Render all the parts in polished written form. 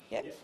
Yep.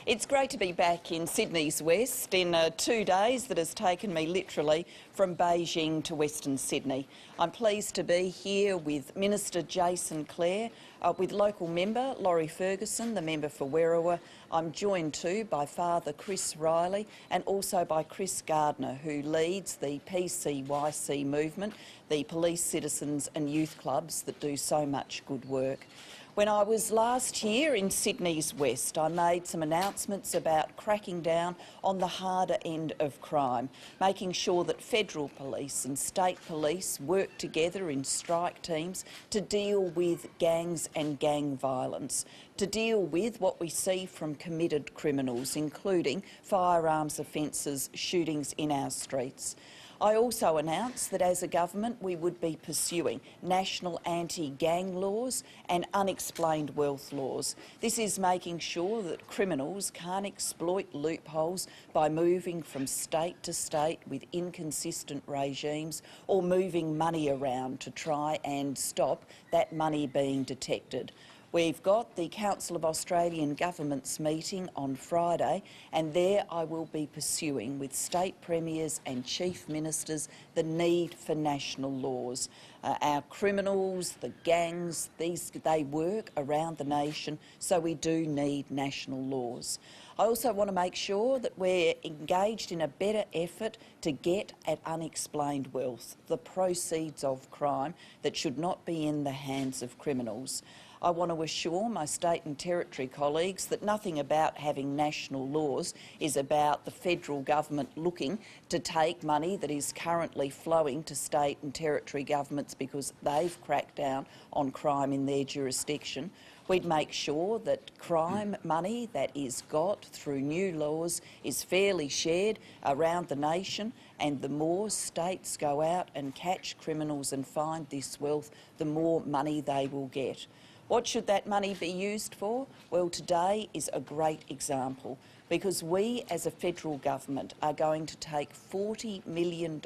It's great to be back in Sydney's West in 2 days that has taken me literally from Beijing to Western Sydney. I'm pleased to be here with Minister Jason Clare, with local member Laurie Ferguson, the member for Werriwa. I'm joined too by Father Chris Riley and also by Chris Gardner, who leads the PCYC movement, the police, citizens and youth clubs that do so much good work. When I was last year in Sydney's West, I made some announcements about cracking down on the harder end of crime, making sure that federal police and state police work together in strike teams to deal with gangs and gang violence, to deal with what we see from committed criminals, including firearms offences, shootings in our streets. I also announced that as a government we would be pursuing national anti-gang laws and unexplained wealth laws. This is making sure that criminals can't exploit loopholes by moving from state to state with inconsistent regimes or moving money around to try and stop that money being detected. We've got the Council of Australian Governments meeting on Friday, and there I will be pursuing with state premiers and chief ministers the need for national laws. Our criminals, the gangs, they work around the nation, so we do need national laws. I also want to make sure that we're engaged in a better effort to get at unexplained wealth, the proceeds of crime that should not be in the hands of criminals. I want to assure my state and territory colleagues that nothing about having national laws is about the federal government looking to take money that is currently flowing to state and territory governments because they've cracked down on crime in their jurisdiction. We'd make sure that crime money that is got through new laws is fairly shared around the nation, and the more states go out and catch criminals and find this wealth, the more money they will get. What should that money be used for? Well, today is a great example because we as a federal government are going to take $40 million,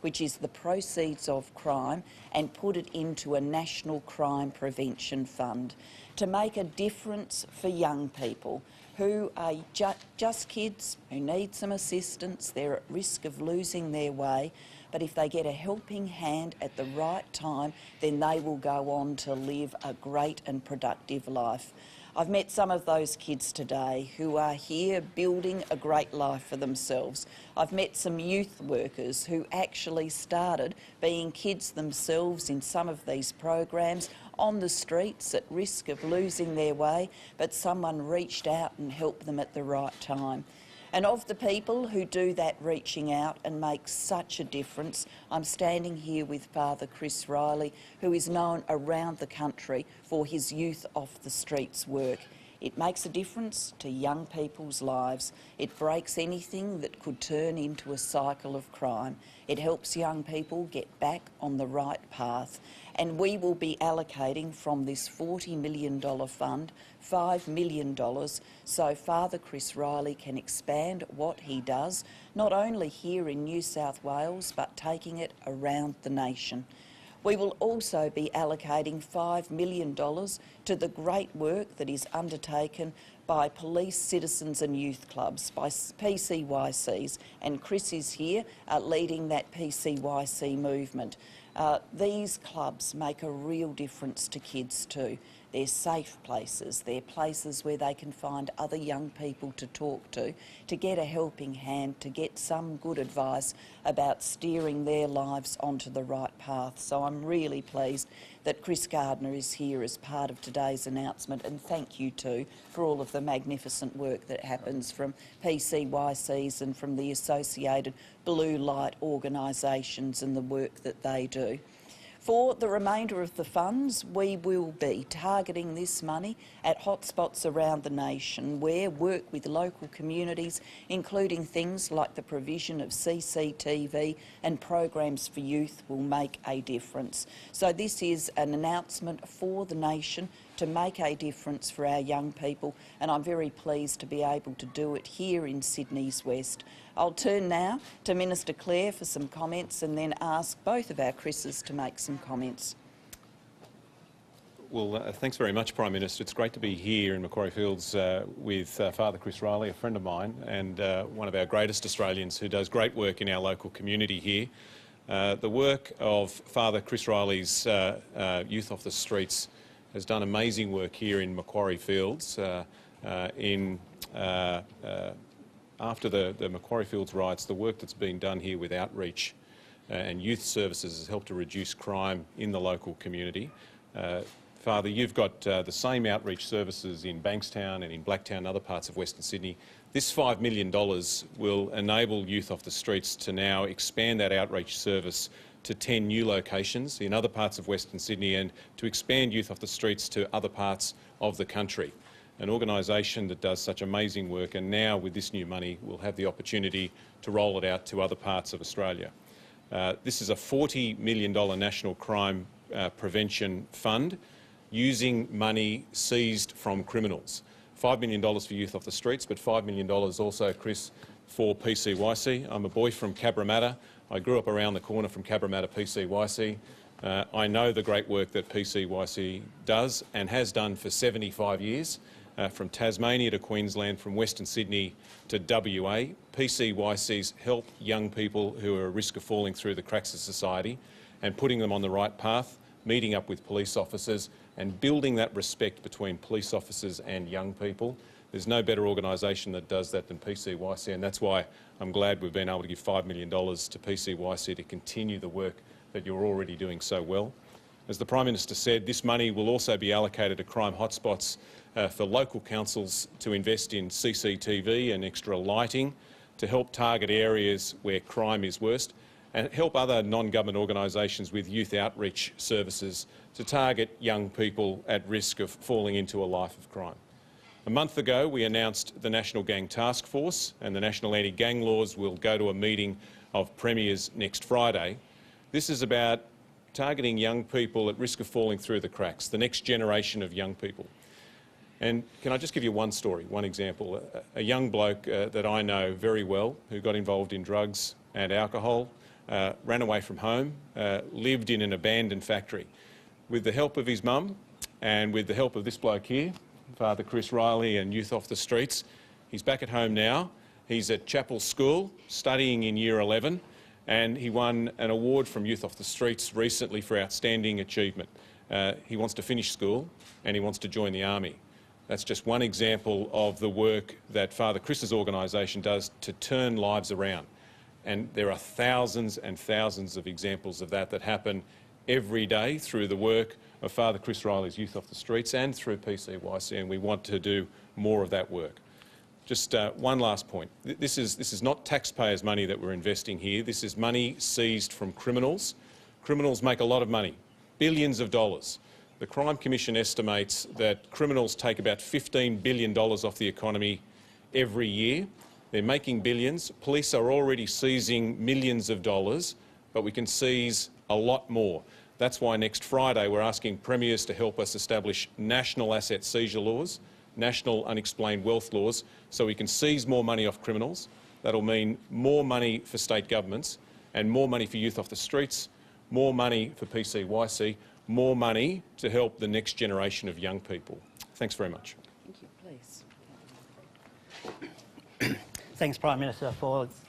which is the proceeds of crime, and put it into a national crime prevention fund to make a difference for young people who are just kids who need some assistance. They're at risk of losing their way. But if they get a helping hand at the right time, then they will go on to live a great and productive life. I've met some of those kids today who are here building a great life for themselves. I've met some youth workers who actually started being kids themselves in some of these programs on the streets at risk of losing their way, but someone reached out and helped them at the right time. And of the people who do that reaching out and make such a difference, I'm standing here with Father Chris Riley, who is known around the country for his youth off the streets work. It makes a difference to young people's lives. It breaks anything that could turn into a cycle of crime. It helps young people get back on the right path. And we will be allocating from this $40 million fund $5 million so Father Chris Riley can expand what he does, not only here in New South Wales, but taking it around the nation. We will also be allocating $5 million to the great work that is undertaken by police, citizens and youth clubs, by PCYCs, and Chris is here leading that PCYC movement. These clubs make a real difference to kids too. They're safe places, they're places where they can find other young people to talk to get a helping hand, to get some good advice about steering their lives onto the right path. So I'm really pleased that Chris Gardner is here as part of today's announcement, and thank you too for all of the magnificent work that happens from PCYCs and from the associated blue light organisations and the work that they do. For the remainder of the funds, we will be targeting this money at hotspots around the nation where work with local communities, including things like the provision of CCTV and programs for youth, will make a difference. So this is an announcement for the nation to make a difference for our young people, and I'm very pleased to be able to do it here in Sydney's West. I'll turn now to Minister Clare for some comments and then ask both of our Chris's to make some comments. Thanks very much, Prime Minister. It's great to be here in Macquarie Fields with Father Chris Riley, a friend of mine and one of our greatest Australians who does great work in our local community here. The work of Father Chris Riley's Youth Off the Streets has done amazing work here in Macquarie Fields. After the Macquarie Fields riots, the work that's been done here with outreach and youth services has helped to reduce crime in the local community. Father, you've got the same outreach services in Bankstown and in Blacktown and other parts of Western Sydney. This $5 million will enable Youth Off the Streets to now expand that outreach service to 10 new locations in other parts of Western Sydney and to expand Youth Off the Streets to other parts of the country. An organisation that does such amazing work, and now with this new money we'll have the opportunity to roll it out to other parts of Australia. This is a $40 million national crime prevention fund using money seized from criminals. $5 million for Youth Off the Streets, but $5 million also, Chris, for PCYC. I'm a boy from Cabramatta. I grew up around the corner from Cabramatta PCYC. I know the great work that PCYC does and has done for 75 years. From Tasmania to Queensland, from Western Sydney to WA, PCYC's help young people who are at risk of falling through the cracks of society and putting them on the right path, meeting up with police officers and building that respect between police officers and young people. There's no better organisation that does that than PCYC, and that's why I'm glad we've been able to give $5 million to PCYC to continue the work that you're already doing so well. As the Prime Minister said, this money will also be allocated to crime hotspots for local councils to invest in CCTV and extra lighting to help target areas where crime is worst, and help other non-government organisations with youth outreach services to target young people at risk of falling into a life of crime. A month ago, we announced the National Gang Task Force, and the National Anti-Gang Laws will go to a meeting of premiers next Friday. This is about targeting young people at risk of falling through the cracks, the next generation of young people. And can I just give you one story, one example? A young bloke that I know very well who got involved in drugs and alcohol, ran away from home, lived in an abandoned factory. With the help of his mum and with the help of this bloke here, Father Chris Riley and Youth Off the Streets, he's back at home now. He's at Chapel School studying in Year 11, and he won an award from Youth Off the Streets recently for outstanding achievement. He wants to finish school and he wants to join the army. That's just one example of the work that Father Chris's organisation does to turn lives around. And there are thousands and thousands of examples of that happen every day through the work of Father Chris Riley's Youth Off the Streets and through PCYC, and we want to do more of that work. Just one last point. This is not taxpayers' money that we're investing here. This is money seized from criminals. Criminals make a lot of money, billions of dollars. The Crime Commission estimates that criminals take about $15 billion off the economy every year. They're making billions. Police are already seizing millions of dollars, but we can seize a lot more. That's why next Friday we're asking premiers to help us establish national asset seizure laws, national unexplained wealth laws, so we can seize more money off criminals. That'll mean more money for state governments and more money for Youth Off the Streets, more money for PCYC, more money to help the next generation of young people. Thanks very much. Thank you. Please. Thanks, Prime Minister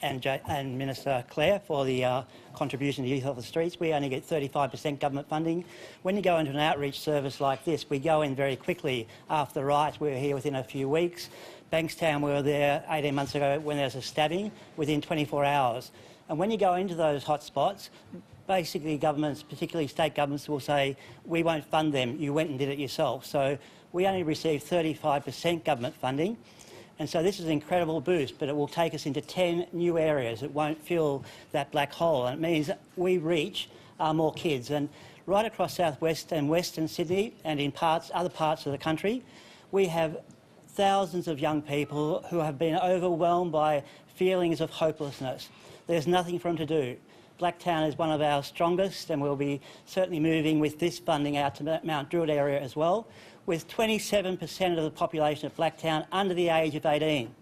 and Minister Clare for the contribution to Youth Off the Streets. We only get 35% government funding. When you go into an outreach service like this, we go in very quickly. After the riots, we were here within a few weeks. Bankstown, we were there 18 months ago when there was a stabbing, within 24 hours. And when you go into those hotspots, basically governments, particularly state governments, will say, we won't fund them, you went and did it yourself. So we only receive 35% government funding. And so this is an incredible boost, but it will take us into 10 new areas. It won't fill that black hole. And it means we reach more kids. And right across southwest and western Sydney and in other parts of the country, we have thousands of young people who have been overwhelmed by feelings of hopelessness. There's nothing for them to do. Blacktown is one of our strongest, and we'll be certainly moving with this funding out to Mount Druitt area as well, with 27% of the population of Blacktown under the age of 18.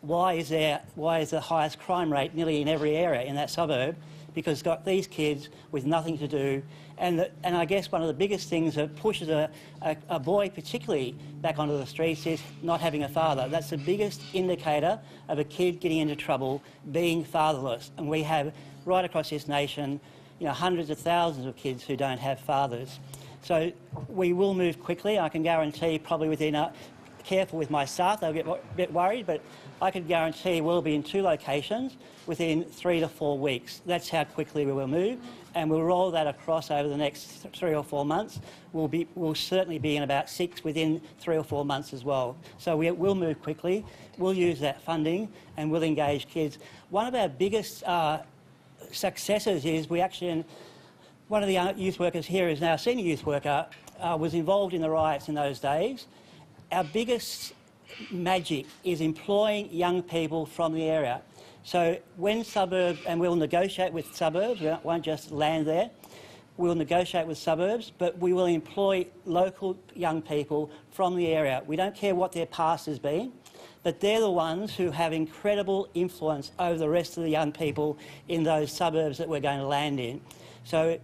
Why is the highest crime rate nearly in every area in that suburb? because it's got these kids with nothing to do. And I guess one of the biggest things that pushes a boy particularly back onto the streets is not having a father. That's the biggest indicator of a kid getting into trouble, being fatherless. And we have right across this nation, you know, hundreds of thousands of kids who don't have fathers. So we will move quickly. I can guarantee probably within careful with my staff, they'll get a bit worried, but I can guarantee we'll be in 2 locations within 3 to 4 weeks. That's how quickly we will move, and we'll roll that across over the next 3 or 4 months. We'll certainly be in about 6 within 3 or 4 months as well. So we'll move quickly, we'll use that funding, and we'll engage kids. One of our biggest successes is we actually, one of the youth workers here is now a senior youth worker, was involved in the riots in those days. Our biggest magic is employing young people from the area. So when suburbs, and we'll negotiate with suburbs, we won't just land there, we'll negotiate with suburbs, but we will employ local young people from the area. We don't care what their past has been, but they're the ones who have incredible influence over the rest of the young people in those suburbs that we're going to land in. So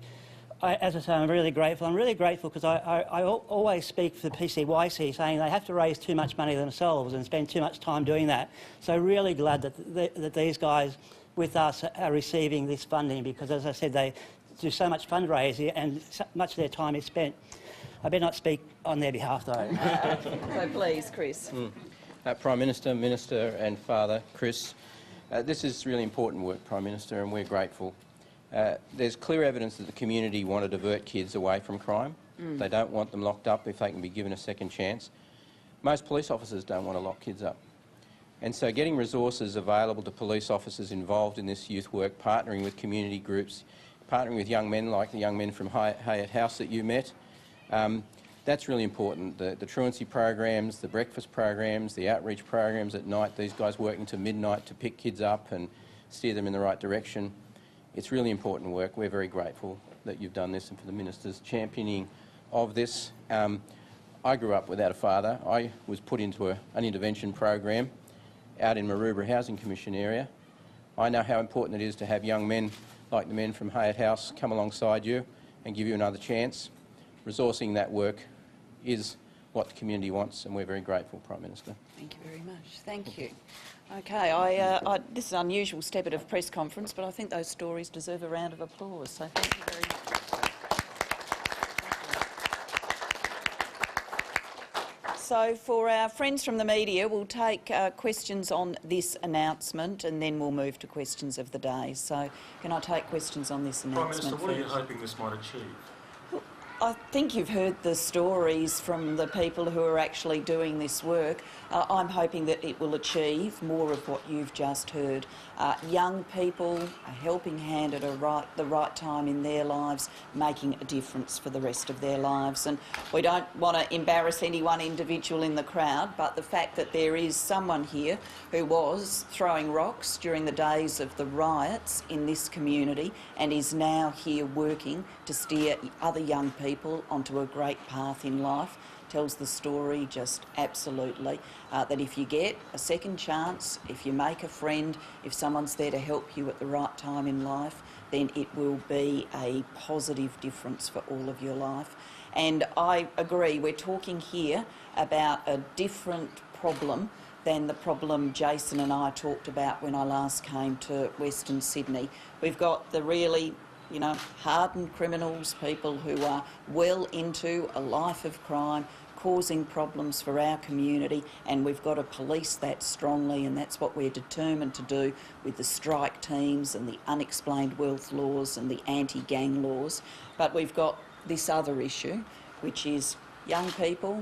as I say, I'm really grateful. I'm really grateful because I always speak for the PCYC saying they have to raise too much money themselves and spend too much time doing that. So really glad that these guys with us are receiving this funding because, as I said, they do so much fundraising and so much of their time is spent. I better not speak on their behalf though. So please, Chris. Prime Minister, Minister and Father, Chris, this is really important work, Prime Minister, and we're grateful. There's clear evidence that the community want to divert kids away from crime. They don't want them locked up if they can be given a second chance. Most police officers don't want to lock kids up. And so getting resources available to police officers involved in this youth work, partnering with community groups, partnering with young men like the young men from Hayat House that you met, that's really important. The truancy programs, the breakfast programs, the outreach programs at night, these guys working to midnight to pick kids up and steer them in the right direction. It's really important work. We're very grateful that you've done this and for the Minister's championing of this. I grew up without a father. I was put into an intervention program out in Maroubra Housing Commission area. I know how important it is to have young men like the men from Hayat House come alongside you and give you another chance. Resourcing that work is what the community wants, and we're very grateful, Prime Minister. Thank you very much. Thank you. Okay, this is an unusual step at a press conference, but I think those stories deserve a round of applause, so thank you very much. So for our friends from the media, we'll take questions on this announcement and then we'll move to questions of the day. So can I take questions on this announcement? Prime Minister, what are you hoping this might achieve? I think you've heard the stories from the people who are actually doing this work. I'm hoping that it will achieve more of what you've just heard. Young people, a helping hand at the right time in their lives, making a difference for the rest of their lives. And we don't want to embarrass any one individual in the crowd, but the fact that there is someone here who was throwing rocks during the days of the riots in this community and is now here working to steer other young people onto a great path in life tells the story just absolutely that if you get a second chance, if you make a friend, if someone's there to help you at the right time in life, then it will be a positive difference for all of your life. And I agree, we're talking here about a different problem than the problem Jason and I talked about when I last came to Western Sydney. We've got the really hardened criminals, people who are well into a life of crime, causing problems for our community, and we've got to police that strongly, and that's what we're determined to do with the strike teams and the unexplained wealth laws and the anti-gang laws. But we've got this other issue, which is young people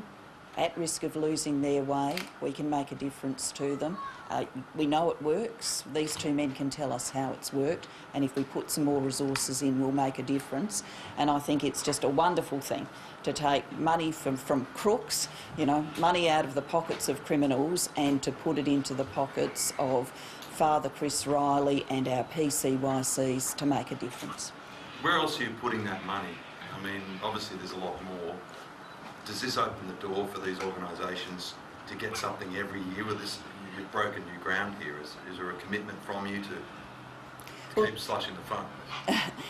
at risk of losing their way. We can make a difference to them. We know it works. These two men can tell us how it's worked, and if we put some more resources in, we'll make a difference. And I think it's just a wonderful thing to take money from crooks, money out of the pockets of criminals, and to put it into the pockets of Father Chris Riley and our PCYCs to make a difference. Where else are you putting that money? I mean, obviously there's a lot more. Does this open the door for these organisations to get something every year with this? You've broken new ground here. Is there a commitment from you to keep slushing the fund?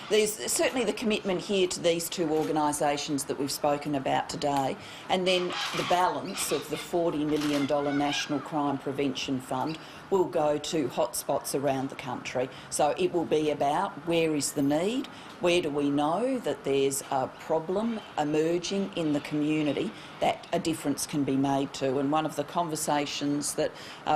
There's certainly the commitment here to these two organisations that we've spoken about today, and then the balance of the $40 million National Crime Prevention Fund will go to hotspots around the country. So it will be about where is the need, where do we know that there's a problem emerging in the community that a difference can be made to. And one of the conversations that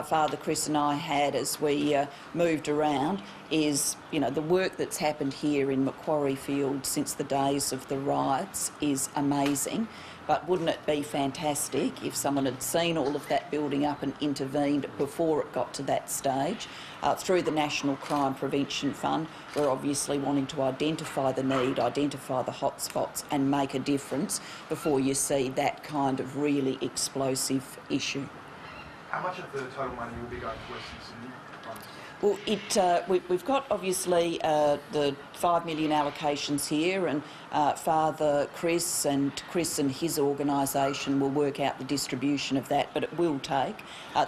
Father Chris and I had as we moved around is, you know, the work that's happened here in Macquarie Field since the days of the riots is amazing. But wouldn't it be fantastic if someone had seen all of that building up and intervened before it got to that stage? Through the National Crime Prevention Fund, we're obviously wanting to identify the need, identify the hotspots and make a difference before you see that kind of really explosive issue. How much of the total money will be going to Western Sydney? Well, we've got obviously the $5 million allocations here, and Father Chris and his organisation will work out the distribution of that, but it will take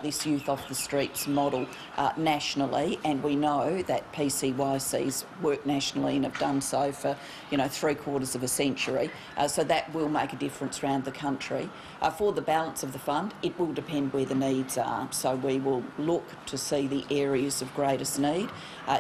this Youth Off the Streets model nationally, and we know that PCYC's work nationally and have done so for, you know, 3/4 of a century, so that will make a difference around the country. For the balance of the fund, it will depend where the needs are, so we will look to see the areas of greatest need.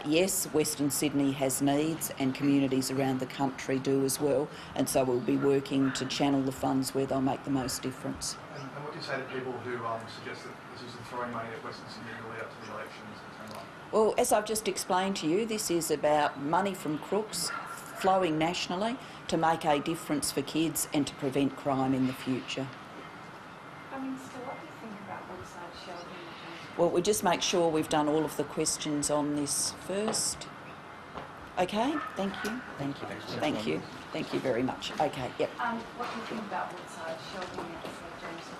Yes, Western Sydney has needs and communities around the country do as well, and so we'll be working to channel the funds where they'll make the most difference. And what do you say to people who suggest that this is throwing money at Western Sydney to lead up to the elections and so on? Well, as I've just explained to you, this is about money from crooks flowing nationally to make a difference for kids and to prevent crime in the future. Prime Minister, what do you think about Woodside sheltering? Well, we just make sure we've done all of the questions on this first. Okay, thank you. Thank you. Thank you. Thank you very much. Okay, yep. What do you think about Woodside sheltering at the Jameson?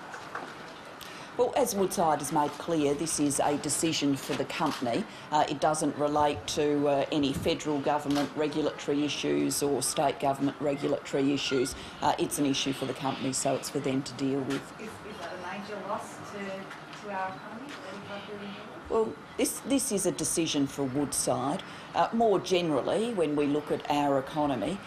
Well, as Woodside has made clear, this is a decision for the company. It doesn't relate to any federal government regulatory issues or state government regulatory issues. It's an issue for the company, so it's for them to deal with. Is that a major loss to our economy? $35 billion? Well, this is a decision for Woodside. More generally, when we look at our economy,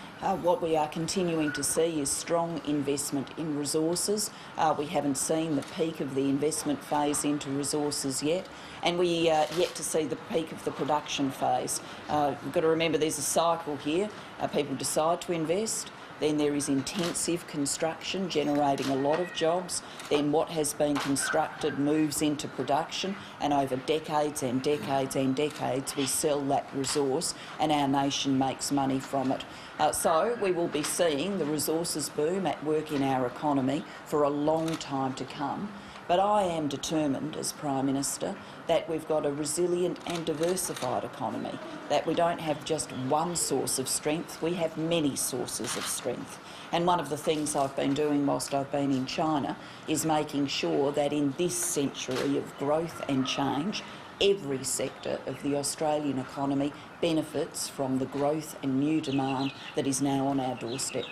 what we are continuing to see is strong investment in resources. We haven't seen the peak of the investment phase into resources yet, and we yet to see the peak of the production phase. We've got to remember there's a cycle here. People decide to invest. Then there is intensive construction generating a lot of jobs. Then what has been constructed moves into production, and over decades and decades and decades we sell that resource and our nation makes money from it. So we will be seeing the resources boom at work in our economy for a long time to come. But I am determined as Prime Minister that we've got a resilient and diversified economy, that we don't have just one source of strength, we have many sources of strength. And one of the things I've been doing whilst I've been in China is making sure that in this century of growth and change, every sector of the Australian economy benefits from the growth and new demand that is now on our doorstep.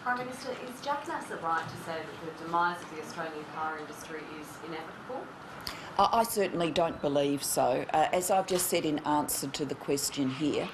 Prime Minister, is Jack Nasser right to say that the demise of the Australian car industry is inevitable? I certainly don't believe so. As I've just said in answer to the question here,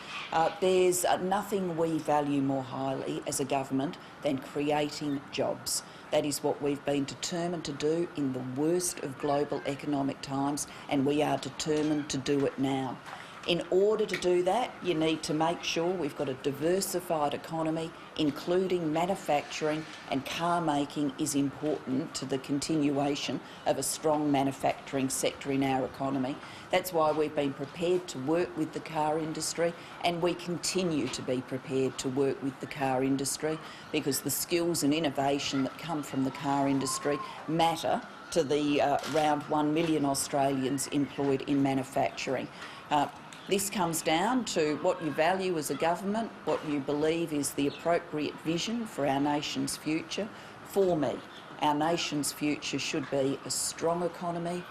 there's nothing we value more highly as a government than creating jobs. That is what we've been determined to do in the worst of global economic times, and we are determined to do it now. In order to do that, you need to make sure we've got a diversified economy, including manufacturing, and car making is important to the continuation of a strong manufacturing sector in our economy. That's why we've been prepared to work with the car industry, and we continue to be prepared to work with the car industry, because the skills and innovation that come from the car industry matter to the around 1 million Australians employed in manufacturing. This comes down to what you value as a government, what you believe is the appropriate vision for our nation's future. For me, our nation's future should be a strong economy,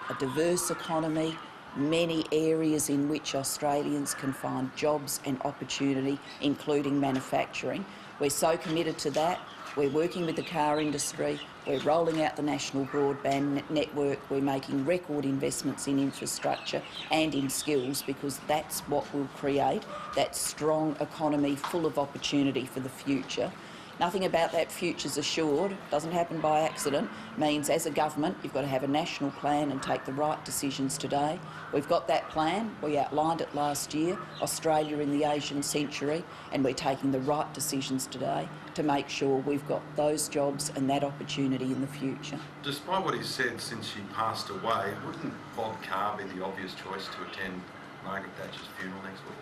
a diverse economy, many areas in which Australians can find jobs and opportunity, including manufacturing. We're so committed to that. We're working with the car industry, we're rolling out the national broadband network, we're making record investments in infrastructure and in skills, because that's what will create that strong economy full of opportunity for the future. Nothing about that future's assured, doesn't happen by accident, means as a government you've got to have a national plan and take the right decisions today. We've got that plan, we outlined it last year, Australia in the Asian century, and we're taking the right decisions today to make sure we've got those jobs and that opportunity in the future. Despite what he's said since she passed away, wouldn't Bob Carr be the obvious choice to attend Margaret Thatcher's funeral next week?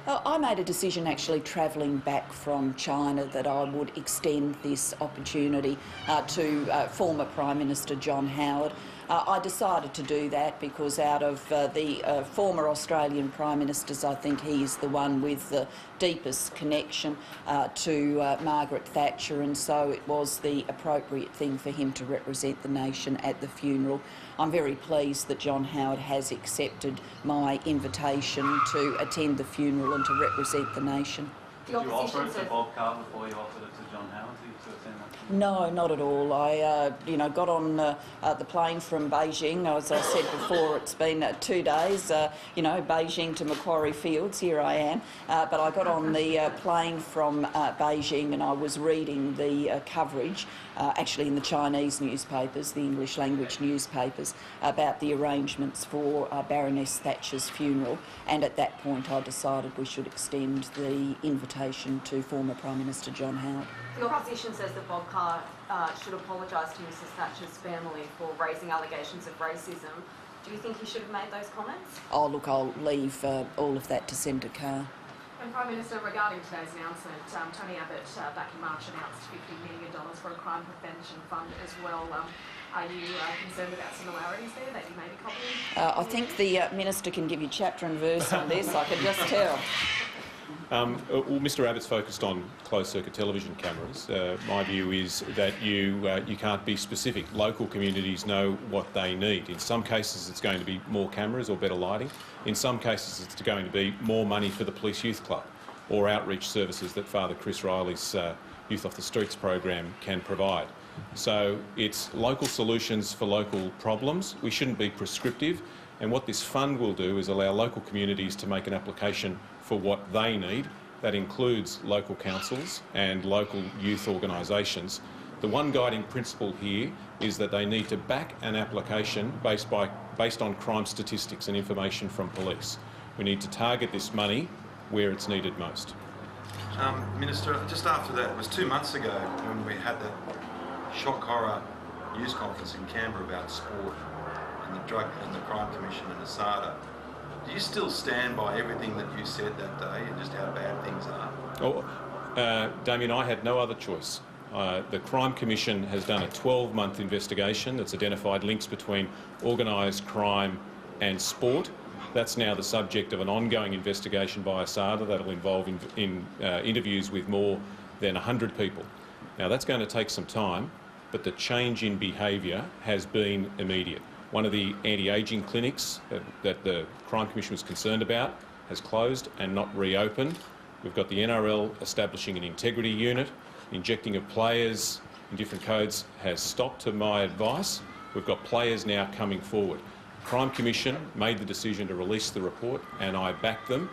I made a decision actually travelling back from China that I would extend this opportunity to former Prime Minister John Howard. I decided to do that because out of the former Australian Prime Ministers, I think he's the one with the deepest connection to Margaret Thatcher, and so it was the appropriate thing for him to represent the nation at the funeral. I'm very pleased that John Howard has accepted my invitation to attend the funeral and to represent the nation. Did you offer it to Bob Carr before you offered it to John Howard to attend that? No, not at all. I, got on the plane from Beijing. As I said before, it's been 2 days, Beijing to Macquarie Fields, here I am. But I got on the plane from Beijing and I was reading the coverage, actually in the Chinese newspapers, the English language newspapers, about the arrangements for Baroness Thatcher's funeral. And at that point I decided we should extend the invitation to former Prime Minister John Howard. The opposition says that Bob Carr should apologise to Mrs Thatcher's family for raising allegations of racism. Do you think he should have made those comments? Oh, look, I'll leave all of that to Senator Carr. And Prime Minister, regarding today's announcement, Tony Abbott back in March announced $50 million for a crime prevention fund as well. Are you concerned about similarities there that you may be copying? I think the Minister can give you chapter and verse on this, I can just tell. Well, Mr Abbott's focused on closed-circuit television cameras. My view is that you can't be specific. Local communities know what they need. In some cases it's going to be more cameras or better lighting. In some cases it's going to be more money for the Police Youth Club or outreach services that Father Chris Riley's Youth Off the Streets program can provide. So it's local solutions for local problems. We shouldn't be prescriptive, and what this fund will do is allow local communities to make an application for what they need. That includes local councils and local youth organisations. The one guiding principle here is that they need to back an application based on crime statistics and information from police. We need to target this money where it's needed most. Minister, just after that, it was 2 months ago when we had that shock horror news conference in Canberra about sport and the Drug and the Crime Commission and ASADA. Do you still stand by everything that you said that day and just how bad things are? Oh, Damien, I had no other choice. The Crime Commission has done a 12-month investigation that's identified links between organised crime and sport. That's now the subject of an ongoing investigation by ASADA that will involve interviews with more than 100 people. Now, that's going to take some time, but the change in behaviour has been immediate. One of the anti-ageing clinics that the Crime Commission was concerned about has closed and not reopened. We've got the NRL establishing an integrity unit. Injecting of players in different codes has stopped, to my advice. We've got players now coming forward. The Crime Commission made the decision to release the report and I backed them.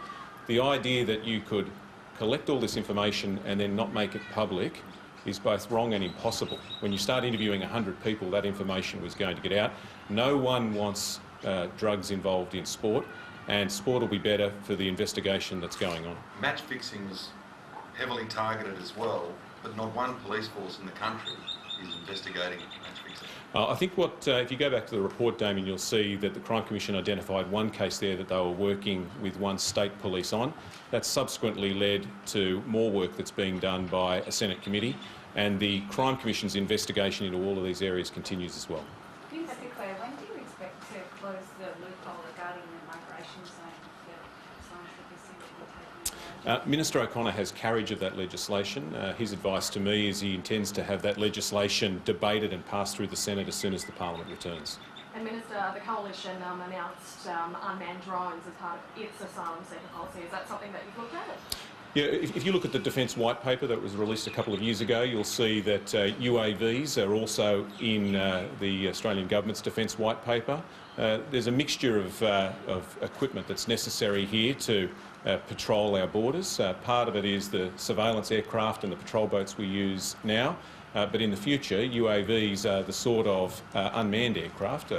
The idea that you could collect all this information and then not make it public is both wrong and impossible. When you start interviewing 100 people, that information was going to get out. No one wants drugs involved in sport, and sport will be better for the investigation that's going on. Match fixing was heavily targeted as well, but not one police force in the country is investigating match fixing. I think if you go back to the report, Damien, you'll see that the Crime Commission identified one case there that they were working with one state police on. That subsequently led to more work that's being done by a Senate committee, and the Crime Commission's investigation into all of these areas continues as well. Mr Clare, when do you expect to close the loophole regarding the migration zone that signs that this seems to be taking place? Minister O'Connor has carriage of that legislation. His advice to me is he intends to have that legislation debated and passed through the Senate as soon as the Parliament returns. And Minister, the Coalition announced unmanned drones as part of its asylum seeker policy. Is that something that you've looked at? Yeah, if you look at the Defence White Paper that was released a couple of years ago, you'll see that UAVs are also in the Australian Government's Defence White Paper. There's a mixture of equipment that's necessary here to patrol our borders. Part of it is the surveillance aircraft and the patrol boats we use now, but in the future UAVs are the sort of unmanned aircraft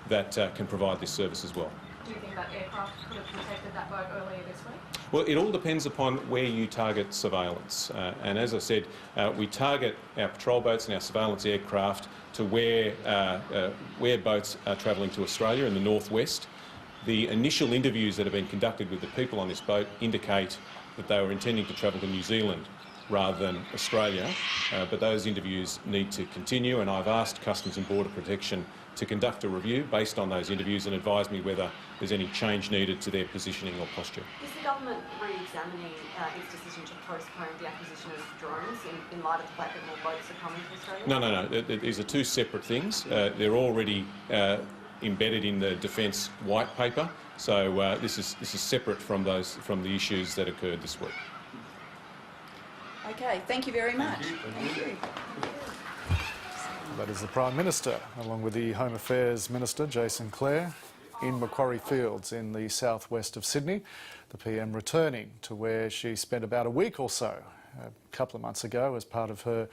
that can provide this service as well. Do you think that aircraft could have detected that boat earlier this week? Well, it all depends upon where you target surveillance. And as I said, we target our patrol boats and our surveillance aircraft to where boats are travelling to Australia in the northwest. The initial interviews that have been conducted with the people on this boat indicate that they were intending to travel to New Zealand rather than Australia, but those interviews need to continue, and I've asked Customs and Border Protection to conduct a review based on those interviews and advise me whether there's any change needed to their positioning or posture. Is the government re-examining its decision to postpone the acquisition of drones in light of the fact that more boats are coming to Australia? No. These are two separate things. They're already embedded in the Defence White Paper, so this is separate from the issues that occurred this week. Okay, thank you very much. Thank you. That is the Prime Minister, along with the Home Affairs Minister, Jason Clare, in Macquarie Fields in the southwest of Sydney. The PM returning to where she spent about a week or so a couple of months ago as part of her